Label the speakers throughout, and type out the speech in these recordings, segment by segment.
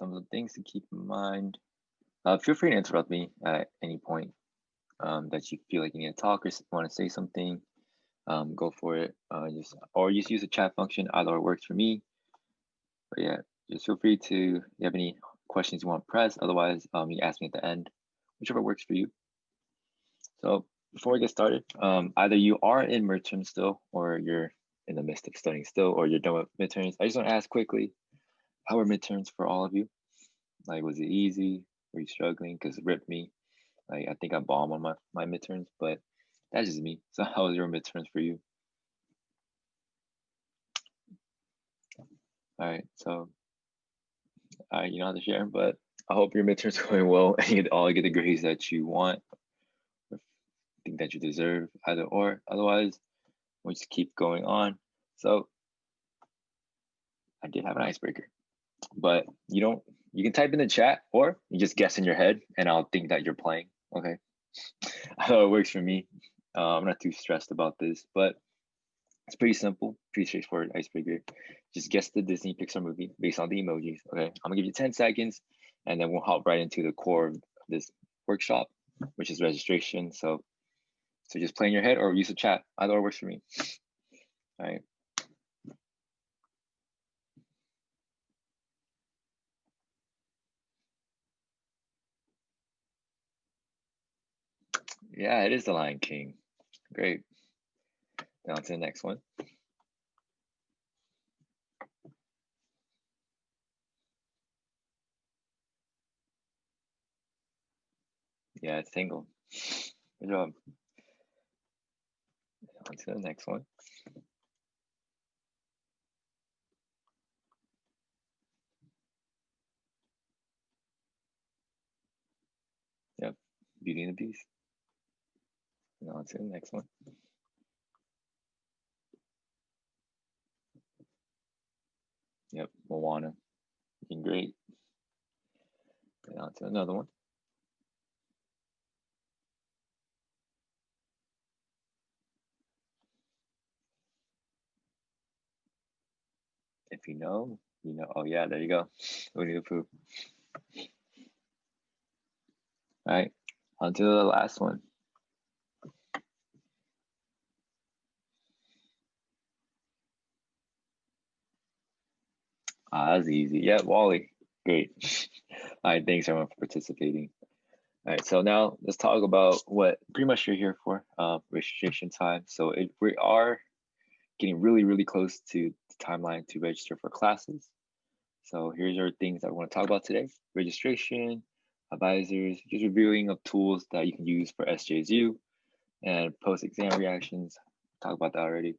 Speaker 1: some of the things to keep in mind. Feel free to interrupt me at any point that you feel like you need to talk or want to say something. Go for it. Just use the chat function. Either works for me. But yeah, just feel free to. If you have any questions you want to press. Otherwise, you ask me at the end, whichever works for you. So before we get started, either you are in midterm still, or you're in the midst of studying still, or you're done with midterms. I just want to ask quickly, how were midterms for all of you? Like, was it easy? Were you struggling? Because it ripped me. Like, I think I bombed on my midterms, but that's just me. So how was your midterms for you? All right, so you don't have to share, but I hope your midterms are going well and you all get the grades that you want, or think that you deserve, either or. Otherwise, we'll just keep going on. So I did have an icebreaker, but you can type in the chat or you just guess in your head and I'll think that you're playing. Okay. How it works for me. I'm not too stressed about this, but it's pretty simple, pretty straightforward icebreaker. Just guess the Disney Pixar movie based on the emojis. Okay. I'm gonna give you 10 seconds and then we'll hop right into the core of this workshop, which is registration. So just play in your head or use the chat. Either or works for me. All right. Yeah, it is the Lion King. Great. Now on to the next one. Yeah, it's Tangled. Good job. On to the next one. Yep, Beauty and the Beast. And on to the next one. Yep, Moana. Looking great. And on to another one. If you know, you know. Oh yeah, there you go. Winnie the Pooh. All right, on to the last one. That's easy. Yeah, Wally. Great. All right, thanks everyone for participating. All right, so now let's talk about what pretty much you're here for, registration time. So we are getting really, really close to the timeline to register for classes. So here's our things that we want to talk about today: registration, advisors, just reviewing of tools that you can use for SJSU, and post-exam reactions. Talk about that already.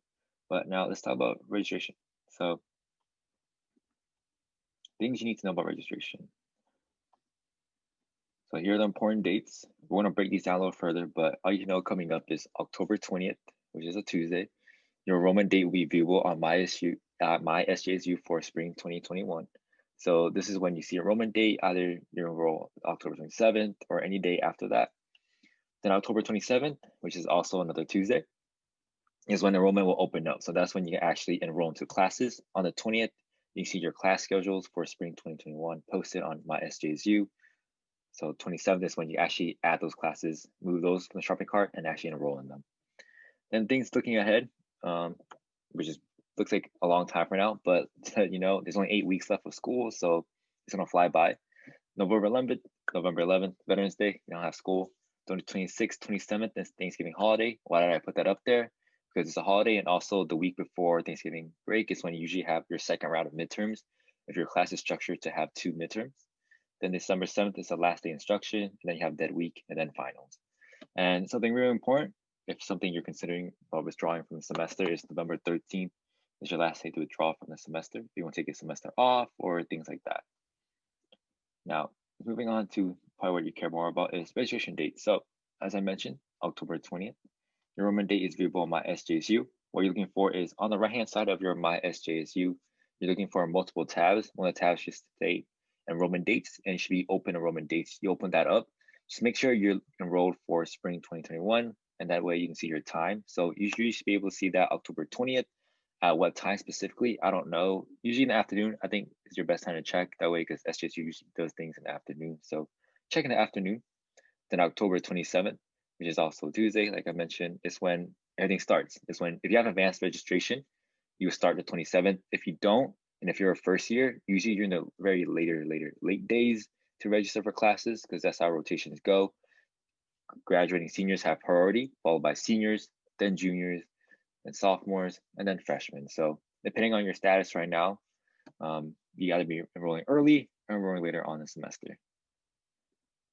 Speaker 1: But now let's talk about registration. So things you need to know about registration. So here are the important dates. We want to break these down a little further, but all you know coming up is October 20th, which is a Tuesday. Your enrollment date will be viewable on my SJSU for spring 2021. So this is when you see enrollment date, either you enroll October 27th or any day after that. Then October 27th, which is also another Tuesday, is when enrollment will open up. So that's when you can actually enroll into classes. On the 20th, you see your class schedules for spring 2021 posted on my SJSU. So 27th is when you actually add those classes, move those from the shopping cart and actually enroll in them. Then things looking ahead, which is looks like a long time from now, but there's only 8 weeks left of school, so it's gonna fly by. November 11th, Veterans Day, you don't have school. 26th, 27th is Thanksgiving holiday. Why did I put that up there? Because it's a holiday, and also the week before Thanksgiving break is when you usually have your second round of midterms, if your class is structured to have 2 midterms. Then December 7th is the last day instruction, and then you have dead week, and then finals. And something really important, if something you're considering about withdrawing from the semester, is November 13th is your last day to withdraw from the semester. If you want to take a semester off or things like that. Now, moving on to probably what you care more about is registration date. So as I mentioned, October 20th, your enrollment date is viewable on my SJSU. What you're looking for is on the right-hand side of your my SJSU, you're looking for multiple tabs. One of the tabs should say enrollment dates and it should be open enrollment dates. You open that up. Just make sure you're enrolled for spring 2021, and that way you can see your time. So you should be able to see that October 20th At what time specifically, I don't know. Usually in the afternoon, I think is your best time to check. That way, because SJSU usually does things in the afternoon. So check in the afternoon. Then October 27th, which is also Tuesday, like I mentioned, is when everything starts. Is when if you have advanced registration, you start the 27th. If you don't, and if you're a first year, usually you're in the very late days to register for classes because that's how rotations go. Graduating seniors have priority, followed by seniors, then juniors, then sophomores, and then freshmen. So depending on your status right now, you got to be enrolling early or enrolling later on the semester.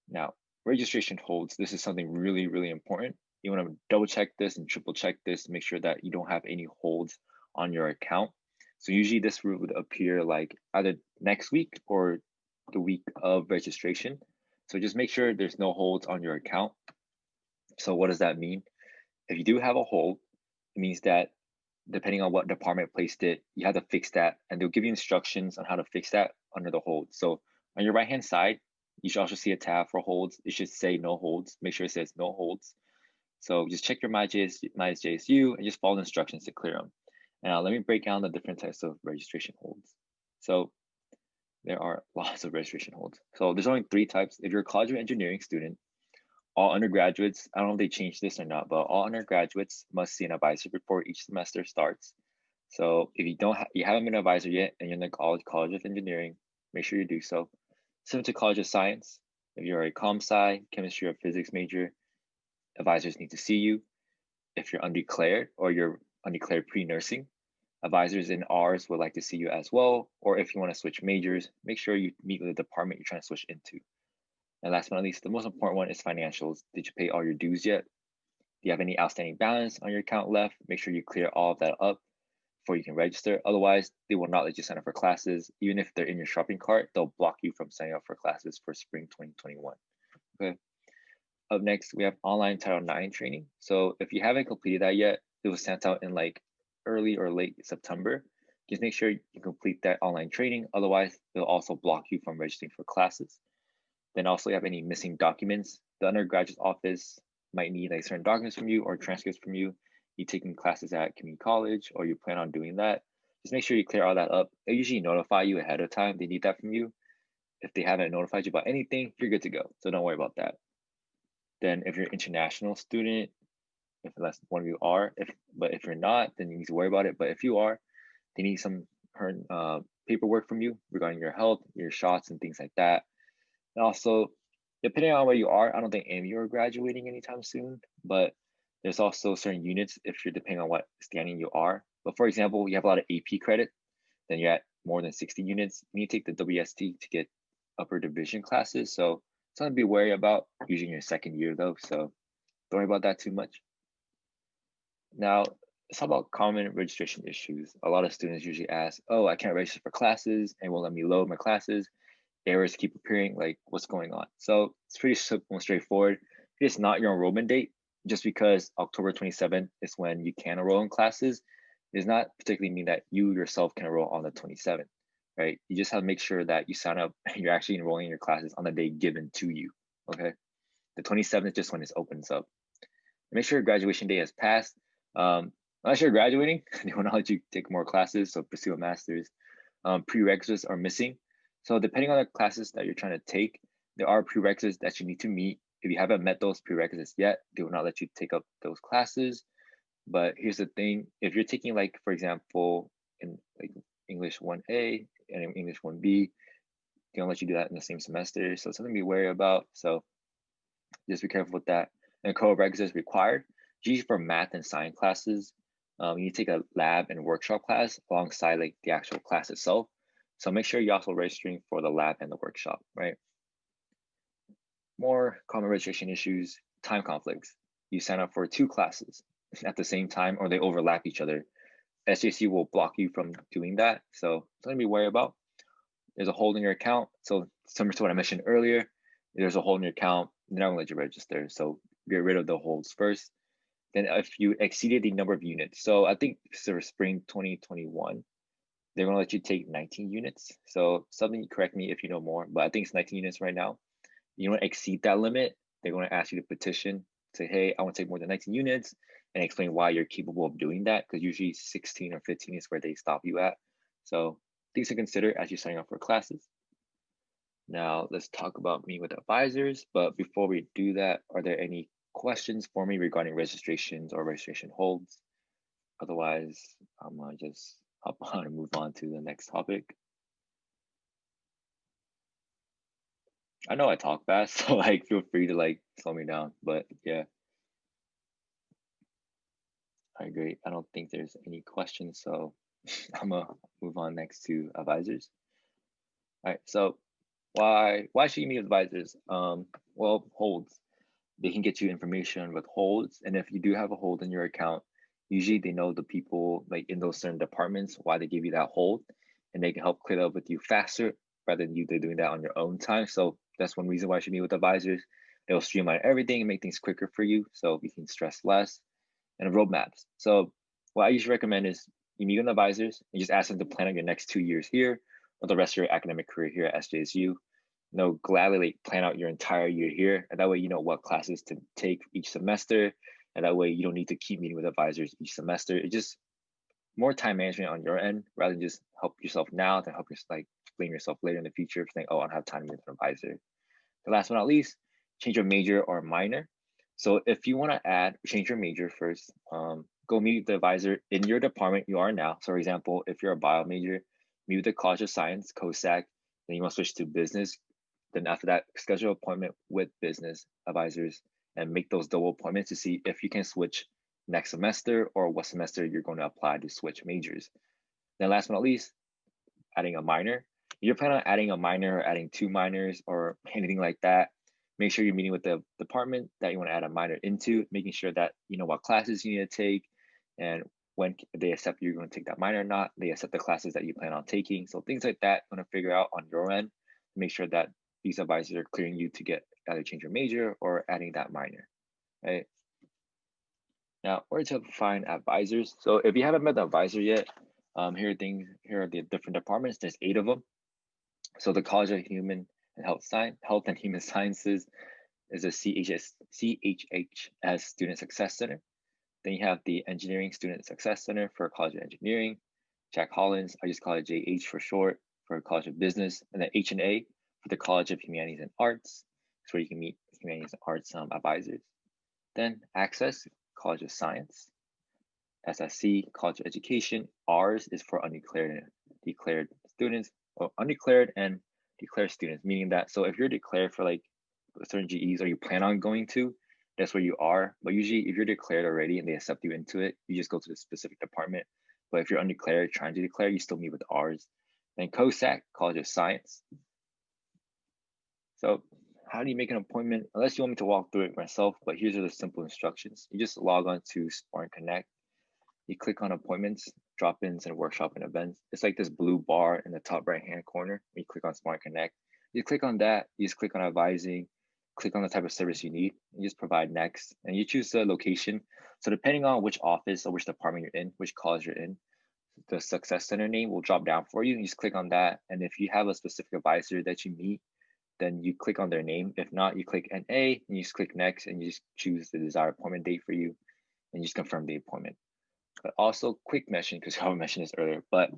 Speaker 1: Now, registration holds, this is something really, really important. You want to double check this and triple check this to make sure that you don't have any holds on your account. So usually this would appear like either next week or the week of registration. So just make sure there's no holds on your account. So what does that mean? If you do have a hold, it means that depending on what department placed it, you have to fix that, and they'll give you instructions on how to fix that under the hold. So on your right-hand side, you should also see a tab for holds. It should say no holds. Make sure it says no holds. So just check your MyJSU and just follow the instructions to clear them. Now let me break down the different types of registration holds. So there are lots of registration holds. So there's only 3 types. If you're a college of engineering student, all undergraduates, I don't know if they changed this or not, but all undergraduates must see an advisor before each semester starts. So if you haven't been an advisor yet and you're in the College of Engineering, make sure you do so. Similar to College of Science, if you're a comp sci, chemistry, or physics major, advisors need to see you. If you're undeclared or you're undeclared pre-nursing, advisors in ours would like to see you as well. Or if you want to switch majors, make sure you meet with the department you're trying to switch into. And last but not least, the most important one is financials. Did you pay all your dues yet? Do you have any outstanding balance on your account left? Make sure you clear all of that up before you can register. Otherwise, they will not let you sign up for classes. Even if they're in your shopping cart, they'll block you from signing up for classes for spring 2021. Okay. Up next, we have online Title IX training. So if you haven't completed that yet, it was sent out in like early or late September. Just make sure you complete that online training. Otherwise, they'll also block you from registering for classes. Then also you have any missing documents. The undergraduate office might need like certain documents from you or transcripts from you. You taking classes at community college or you plan on doing that. Just make sure you clear all that up. They usually notify you ahead of time. They need that from you. If they haven't notified you about anything, you're good to go. So don't worry about that. Then if you're an international student, if unless one of you are, if you're not, then you need to worry about it. But if you are, they need some paperwork from you regarding your health, your shots, and things like that. And also, depending on where you are, I don't think any of you are graduating anytime soon, but there's also certain units if you're depending on what standing you are. But for example, you have a lot of AP credit, then you're at more than 60 units. You need to take the WST to get upper division classes. So something to be wary about using your second year though. So don't worry about that too much. Now, let's talk about common registration issues. A lot of students usually ask, oh, I can't register for classes and won't let me load my classes. Errors keep appearing, like what's going on? So it's pretty simple and straightforward. It's not your enrollment date. Just because October 27th is when you can enroll in classes, does not particularly mean that you yourself can enroll on the 27th, right? You just have to make sure that you sign up and you're actually enrolling in your classes on the day given to you, okay? The 27th is just when it opens up. Make sure your graduation day has passed. Unless you're graduating, they will not let you take more classes, so pursue a master's. Prerequisites are missing. So depending on the classes that you're trying to take, there are prerequisites that you need to meet. If you haven't met those prerequisites yet, they will not let you take up those classes. But here's the thing, if you're taking like, for example, in like English 1A and English 1B, they don't let you do that in the same semester. So something to be wary about. So just be careful with that. And co-requisites required, usually for math and science classes. You need to take a lab and workshop class alongside like the actual class itself. So make sure you're also registering for the lab and the workshop, right? More common registration issues, time conflicts. You sign up for 2 classes at the same time or they overlap each other. SJSU will block you from doing that. So something to be wary about. There's a hold in your account. So similar to what I mentioned earlier, there's a hold in your account, they're not gonna let you register. So get rid of the holds first. Then if you exceeded the number of units, so I think for spring 2021, they're gonna let you take 19 units. So something, correct me if you know more, but I think it's 19 units right now. You don't exceed that limit, they're gonna ask you to petition, say, hey, I wanna take more than 19 units. and explain why you're capable of doing that, because usually 16 or 15 is where they stop you at. So things to consider as you're signing up for classes. Now let's talk about meeting with advisors. But before we do that, are there any questions for me regarding registrations or registration holds? Otherwise, I'm gonna just hop on and move on to the next topic. I know I talk fast, so like feel free to like slow me down. But yeah, I agree. I don't think there's any questions, so I'm gonna move on next to advisors. All right, so why should you meet with advisors? Well, holds. They can get you information with holds, and if you do have a hold in your account, usually they know the people like in those certain departments why they give you that hold, and they can help clear it up with you faster rather than you doing that on your own time. So that's one reason why you should meet with advisors. They'll streamline everything and make things quicker for you, so you can stress less. And roadmaps. So what I usually recommend is you meet with advisors and just ask them to plan out your next 2 years here or the rest of your academic career here at SJSU. No, gladly like, plan out your entire year here. And that way you know what classes to take each semester. And that way you don't need to keep meeting with advisors each semester. It's just more time management on your end rather than just help yourself now than help yourself like blame yourself later in the future for saying, oh, I don't have time to meet with an advisor. The last but not least, change your major or minor. So if you want to change your major first, go meet the advisor in your department you are now. So for example, if you're a bio major, meet with the College of Science, COSAC, then you want to switch to business. Then after that, schedule an appointment with business advisors and make those double appointments to see if you can switch next semester or what semester you're going to apply to switch majors. Then last but not least, adding a minor. You're planning on adding a minor or adding 2 minors or anything like that, make sure you're meeting with the department that you want to add a minor into, making sure that you know what classes you need to take and when they accept you're going to take that minor or not, they accept the classes that you plan on taking. So things like that, you want to figure out on your end to make sure that these advisors are clearing you to get either change your major or adding that minor, right? Now, where to find advisors. So if you haven't met the advisor yet, here are the different departments. There's 8 of them. So the College of Health and Human Sciences is a CHS Student Success Center. Then you have the Engineering Student Success Center for College of Engineering. Jack Collins, I just call it JH for short, for College of Business. And then H&A for the College of Humanities and Arts. It's where you can meet humanities and arts advisors. Then Access, College of Science. SSC, College of Education. Ours is for undeclared and declared students, or undeclared and declared students, meaning that, so if you're declared for like certain GEs or you plan on going to, that's where you are. But usually if you're declared already and they accept you into it, you just go to the specific department. But if you're undeclared, trying to declare, you still meet with ours. Then COSAC, College of Science. So how do you make an appointment? Unless you want me to walk through it myself, but here's the simple instructions. You just log on to Spartan Connect. You click on appointments, drop-ins, and workshop and events. It's like this blue bar in the top right-hand corner. You click on Smart Connect. You click on that, you just click on advising, click on the type of service you need, and you just provide next, and you choose the location. So depending on which office or which department you're in, which college you're in, the Success Center name will drop down for you. You just click on that, and if you have a specific advisor that you meet, then you click on their name. If not, you click NA, and you just click next, and you just choose the desired appointment date for you, and you just confirm the appointment. But also quick mention, because I mentioned this earlier, but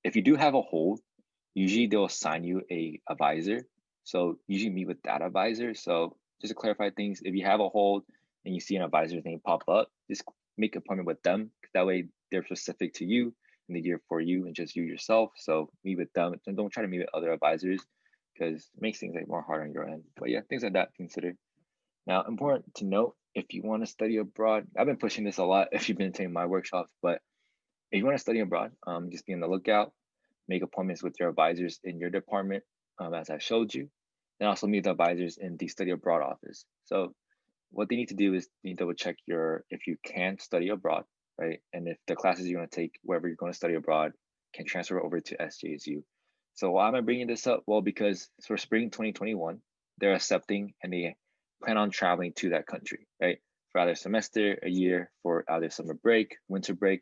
Speaker 1: if you do have a hold, usually they'll assign you a advisor. So usually meet with that advisor. So just to clarify things, if you have a hold and you see an advisor's name pop up, just make an appointment with them. That way they're specific to you and they're here for you and just you yourself. So meet with them and don't try to meet with other advisors because it makes things like more hard on your end. But yeah, things like that to consider. Now, important to note, if you want to study abroad, I've been pushing this a lot if you've been attending my workshops, but if you want to study abroad, just be on the lookout, make appointments with your advisors in your department, as I showed you, and also meet the advisors in the study abroad office. So what they need to do is they need to double check if you can study abroad, right? And if the classes you're going to take, wherever you're going to study abroad, can transfer over to SJSU. So why am I bringing this up? Well, because for spring 2021, they're accepting and they plan on traveling to that country, right? For either semester, a year, for either summer break, winter break.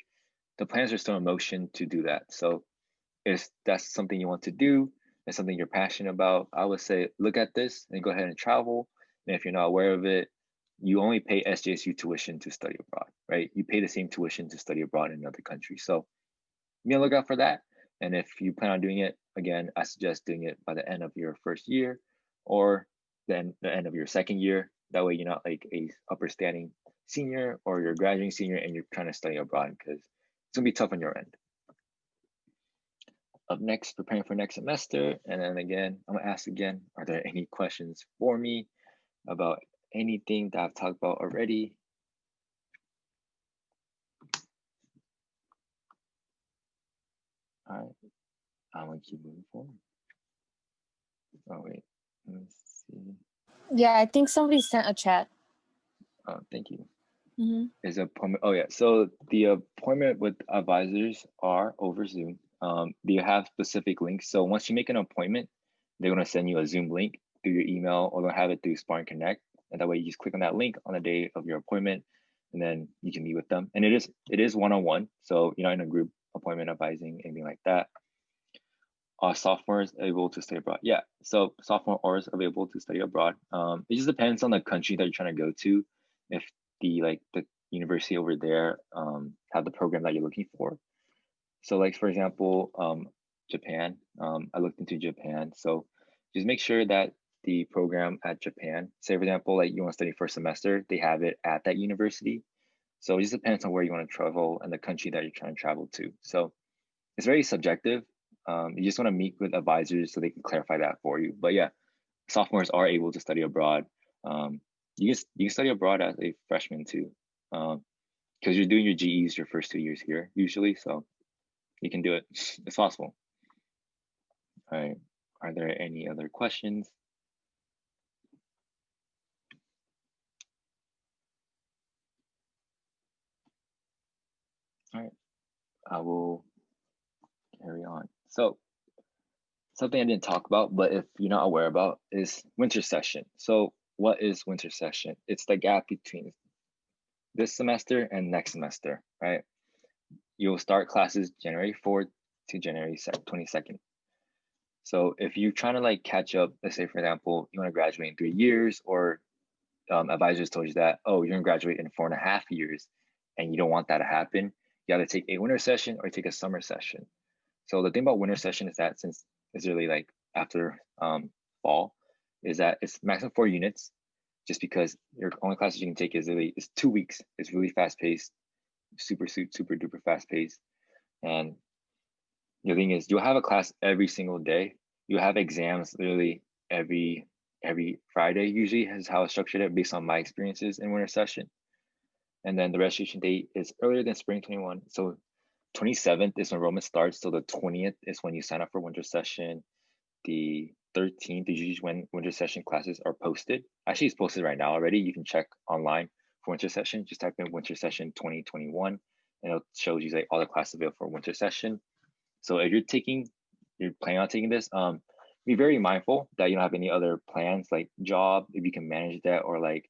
Speaker 1: The plans are still in motion to do that. So if that's something you want to do, and something you're passionate about, I would say look at this and go ahead and travel. And if you're not aware of it, you only pay SJSU tuition to study abroad, right? You pay the same tuition to study abroad in another country. So be on the lookout for that. And if you plan on doing it, again, I suggest doing it by the end of your first year or then the end of your second year. That way you're not like a upper standing senior or you're graduating senior and you're trying to study abroad because it's gonna be tough on your end. Up next, preparing for next semester. And then again, I'm gonna ask again, are there any questions for me about anything that I've talked about already? All right, I'm gonna keep moving forward. Oh wait, let me see.
Speaker 2: Yeah, I think somebody sent a chat.
Speaker 1: Oh, thank you.
Speaker 2: Mm-hmm.
Speaker 1: Is appointment. Oh yeah, so the appointment with advisors are over Zoom. Do you have specific links? So once you make an appointment, they're gonna send you a Zoom link through your email, or they'll have it through Sparring Connect, and that way you just click on that link on the day of your appointment, and then you can meet with them. And it is one-on-one, so you're not in a group appointment advising anything like that. Are sophomores able to study abroad? Yeah, so sophomores are able to study abroad. It just depends on the country that you're trying to go to. If the university over there have the program that you're looking for. So like for example, Japan. I looked into Japan. So just make sure that the program at Japan, say for example, like you want to study first semester, they have it at that university. So it just depends on where you want to travel and the country that you're trying to travel to. So it's very subjective. You just want to meet with advisors so they can clarify that for you. But yeah, sophomores are able to study abroad. You can study abroad as a freshman too, because you're doing your GEs your first 2 years here usually, so you can do it. It's possible. All right. Are there any other questions? All right. I will carry on. So something I didn't talk about, but if you're not aware about, is winter session. So what is winter session? It's the gap between this semester and next semester, right? You'll start classes January 4th to January 22nd. So if you're trying to like catch up, let's say for example, you want to graduate in 3 years, or advisors told you that, oh, you're gonna graduate in 4.5 years, and you don't want that to happen, you either take a winter session or take a summer session. So the thing about winter session is that since it's really like after fall, is that it's maximum 4 units, just because your only classes you can take is 2 weeks. It's really fast paced, super duper fast paced. And the thing is, you'll have a class every single day. You have exams literally every Friday. Usually is how I structured it based on my experiences in winter session. And then the registration date is earlier than spring 21. So 27th is when enrollment starts. So the 20th is when you sign up for winter session. The 13th is usually when winter session classes are posted. Actually, it's posted right now already. You can check online for winter session. Just type in winter session 2021, and it shows you like all the classes available for winter session. So if you're planning on taking this, be very mindful that you don't have any other plans like job, if you can manage that, or like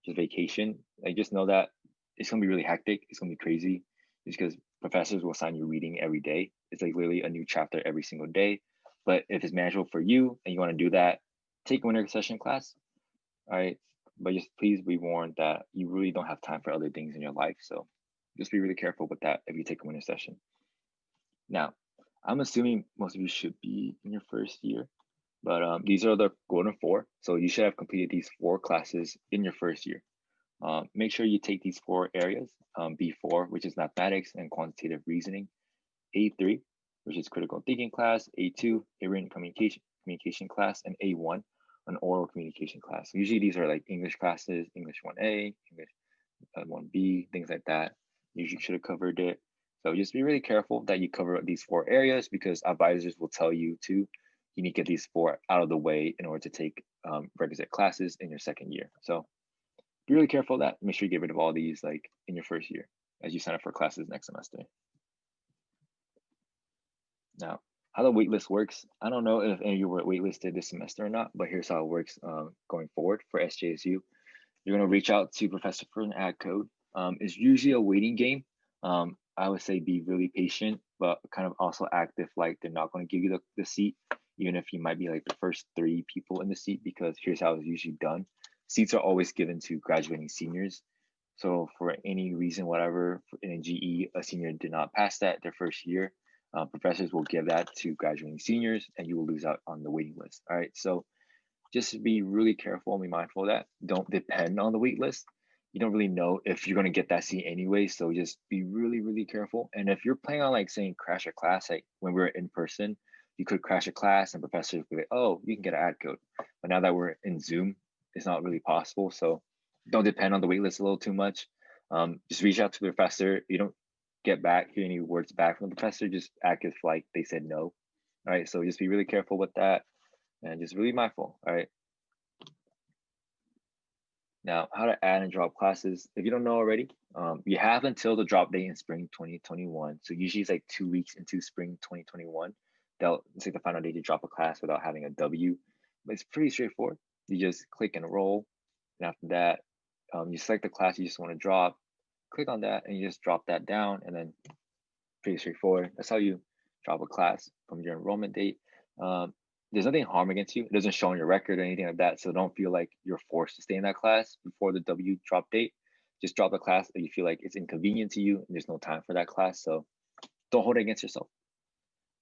Speaker 1: just vacation. Like just know that it's gonna be really hectic. It's gonna be crazy, just because professors will assign you reading every day. It's like literally a new chapter every single day. But if it's manageable for you and you want to do that, take a winter session class. All right. But just please be warned that you really don't have time for other things in your life. So just be really careful with that if you take a winter session. Now, I'm assuming most of you should be in your first year, but these are the golden 4. So you should have completed these 4 classes in your first year. Make sure you take these 4 areas, B4, which is mathematics and quantitative reasoning, A3, which is critical thinking class, A2, a written communication class, and A1, an oral communication class. Usually these are like English classes, English 1A, English 1B, things like that. You should have covered it. So just be really careful that you cover these 4 areas, because advisors will tell you you need to get these 4 out of the way in order to take requisite classes in your second year. So be really careful of that. Make sure you get rid of all these like in your first year as you sign up for classes next semester. Now, how the waitlist works, I don't know if any of you were waitlisted this semester or not, but here's how it works going forward for SJSU. You're going to reach out to Professor for an ad code. It's usually a waiting game. I would say be really patient, but kind of also act if like they're not going to give you the seat, even if you might be like the first 3 people in the seat, because here's how it's usually done. seats are always given to graduating seniors. So for any reason, whatever, in a GE, a senior did not pass that their first year, professors will give that to graduating seniors and you will lose out on the waiting list. All right, so just be really careful and be mindful of that. Don't depend on the wait list. You don't really know if you're going to get that seat anyway, so just be really, really careful. And if you're planning on like saying crash a class, like when we were in person, you could crash a class and professors would be like, oh, you can get an ad code. But now that we're in Zoom, it's not really possible. So don't depend on the wait list a little too much. Just reach out to the professor. You don't hear any words back from the professor, just act as like they said no. All right, so just be really careful with that and just really mindful. All right. Now, how to add and drop classes. If you don't know already, you have until the drop date in spring 2021. So usually it's like 2 weeks into spring 2021. It's like the final day to drop a class without having a W. But it's pretty straightforward. You just click enroll. And after that, you select the class you just want to drop. Click on that and you just drop that down, and then pretty straightforward. That's how you drop a class from your enrollment date. There's nothing harm against you. It doesn't show on your record or anything like that. So don't feel like you're forced to stay in that class before the W drop date. Just drop the class if you feel like it's inconvenient to you and there's no time for that class. So don't hold it against yourself.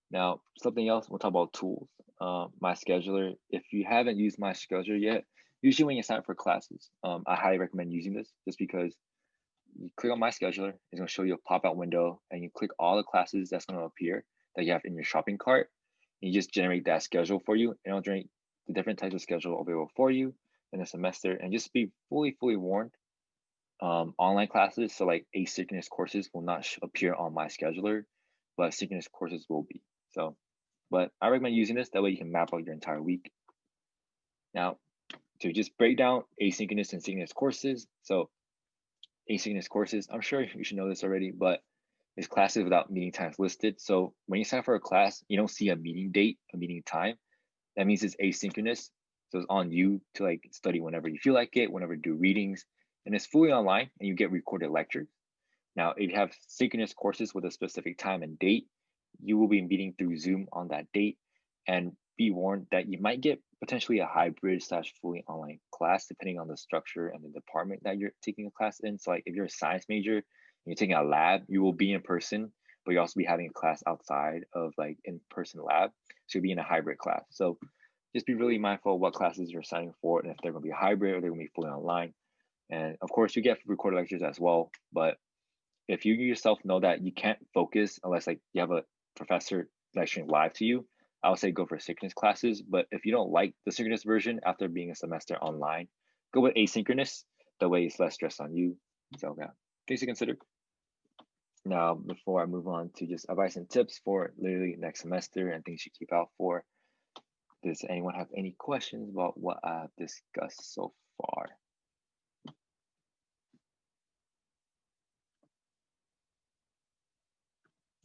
Speaker 1: Now, something else, we'll talk about tools. My scheduler, if you haven't used my scheduler yet, usually when you sign up for classes, I highly recommend using this just because you click on my scheduler, it's going to show you a pop-out window and you click all the classes that's going to appear that you have in your shopping cart. And you just generate that schedule for you, and it'll generate the different types of schedule available for you in a semester. And just be fully warned, online classes, so like asynchronous courses will not appear on my scheduler, but synchronous courses will be. So, but I recommend using this, that way you can map out your entire week. Now, to just break down asynchronous and synchronous courses. So asynchronous courses, I'm sure you should know this already, but it's classes without meeting times listed. So when you sign up for a class, you don't see a meeting date, a meeting time. That means it's asynchronous. So it's on you to like study whenever you feel like it, whenever you do readings, and it's fully online and you get recorded lectures. Now, if you have synchronous courses with a specific time and date, you will be meeting through Zoom on that date, and be warned that you might get potentially a hybrid / fully online class depending on the structure and the department that you're taking a class in. So like if you're a science major and you're taking a lab, you will be in person, but you'll also be having a class outside of like in-person lab. So you'll be in a hybrid class. So just be really mindful of what classes you're signing for and if they're going to be hybrid or they're going to be fully online. And of course, you get recorded lectures as well. But if you yourself know that you can't focus unless like you have a professor lecturing live to you, I would say go for synchronous classes. But if you don't like the synchronous version after being a semester online, go with asynchronous. That way it's less stress on you. So yeah, things to consider. Now, before I move on to just advice and tips for literally next semester and things you keep out for, does anyone have any questions about what I've discussed so far?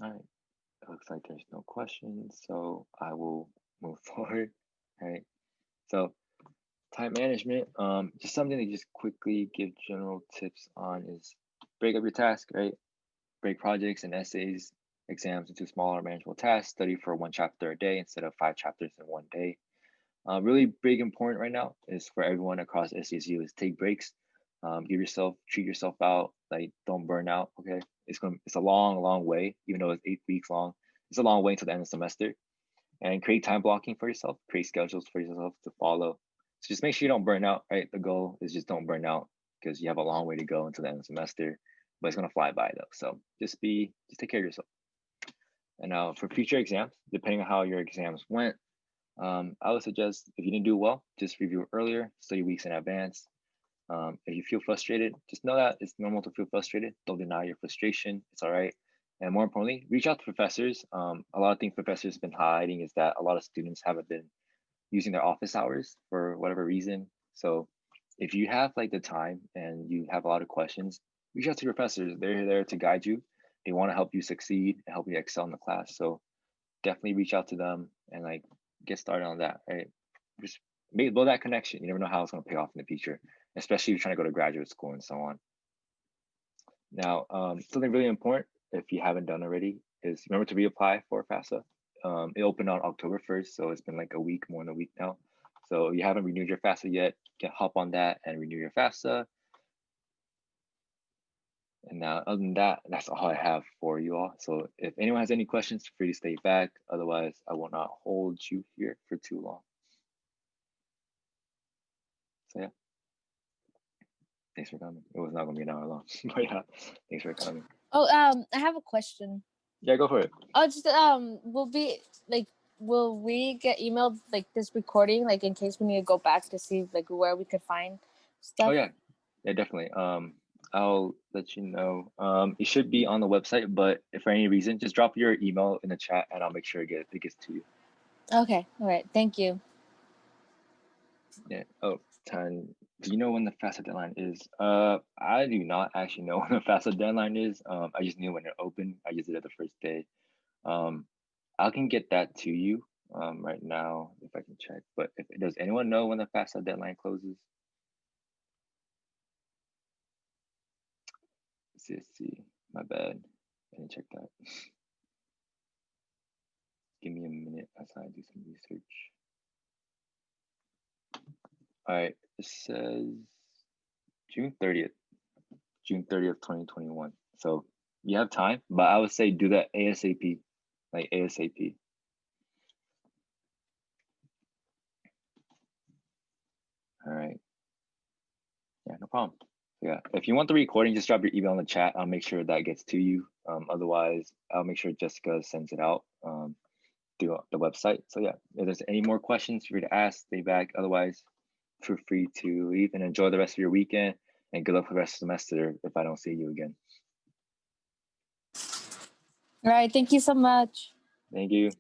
Speaker 1: All right, it looks like there's no questions, so I will move forward. All right, so time management, just something to just quickly give general tips on is break up your task, right? Break projects and essays, exams into smaller manageable tasks. Study for 1 chapter a day instead of 5 chapters in 1 day. Really big important right now is for everyone across SDSU is take breaks. Treat yourself out, like don't burn out, okay? It's a long way, even though it's 8 weeks long. It's a long way until the end of the semester. And create time blocking for yourself, create schedules for yourself to follow. So just make sure you don't burn out, right? The goal is just don't burn out because you have a long way to go until the end of the semester, but it's gonna fly by though. So just take care of yourself. And now for future exams, depending on how your exams went, I would suggest if you didn't do well, just review earlier, study weeks in advance. If you feel frustrated, just know that it's normal to feel frustrated. Don't deny your frustration. It's all right. And more importantly, reach out to professors. A lot of things professors have been highlighting is that a lot of students haven't been using their office hours for whatever reason. So if you have like the time and you have a lot of questions, reach out to your professors. They're there to guide you. They want to help you succeed and help you excel in the class. So definitely reach out to them and like get started on that, right? Just build that connection. You never know how it's going to pay off in the future, especially if you're trying to go to graduate school and so on. Now, something really important, if you haven't done already, is remember to reapply for FAFSA. It opened on October 1st, so it's been like a week, more than a week now. So if you haven't renewed your FAFSA yet, you can hop on that and renew your FAFSA. And now, other than that, that's all I have for you all. So if anyone has any questions, feel free to stay back. Otherwise, I will not hold you here for too long. So yeah, thanks for coming. It was not gonna be an hour long, but yeah, thanks for coming.
Speaker 2: Oh, I have a question.
Speaker 1: Yeah, go for it.
Speaker 2: Oh, just will we get emailed like this recording, like in case we need to go back to see like where we could find stuff?
Speaker 1: Oh yeah, definitely. I'll let you know. It should be on the website, but if for any reason, just drop your email in the chat, and I'll make sure it gets to you.
Speaker 2: Okay. All right. Thank you.
Speaker 1: Yeah. Oh, Tan, do you know when the FAFSA deadline is? I do not actually know when the FAFSA deadline is. I just knew when it opened. I used it at the first day. I can get that to you right now if I can check. But does anyone know when the FAFSA deadline closes? CSC, my bad. I didn't check that. Give me a minute as I do some research. All right, it says June 30th, 2021. So you have time, but I would say do that ASAP, like ASAP. All right. Yeah, no problem. Yeah, if you want the recording, just drop your email in the chat. I'll make sure that gets to you. Otherwise, I'll make sure Jessica sends it out through the website. So yeah, if there's any more questions, feel free to ask, stay back. Otherwise, feel free to leave and enjoy the rest of your weekend. And good luck for the rest of the semester if I don't see you again.
Speaker 2: All right. Thank you so much.
Speaker 1: Thank you.